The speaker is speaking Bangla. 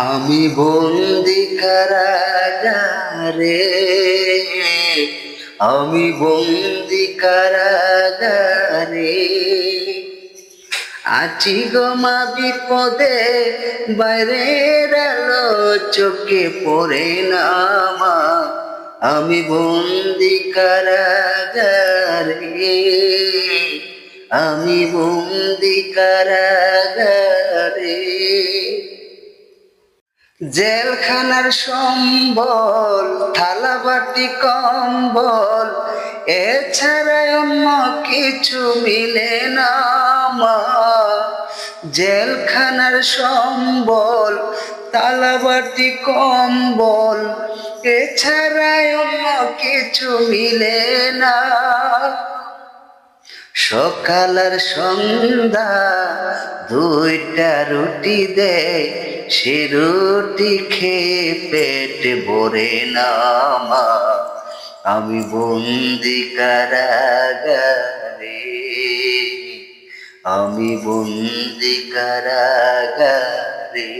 আমি বন্দি কারাগারে, আমি বন্দি কারাগারে, আছি গো মা বিপদে, বাইরের আলো চোখে পড়ে না মা, আমি বন্দি কারাগারে, আমি বন্দি কারাগারে। জেলখানার সম্বল, থালা বাটি কম্বল, এছাড়া অন্য কিছু মিলে না মা। জেলখানার সম্বল, থালা বাটি কম্বল, এছাড়া অন্য কিছু মিলে না। সকাল আর সন্ধ্যা দুইটা রুটি দেয়, সে রুটি খেয়ে পেট ভরে না মা, আমি বন্দি কারাগারে, আমি বন্দি কারাগারে।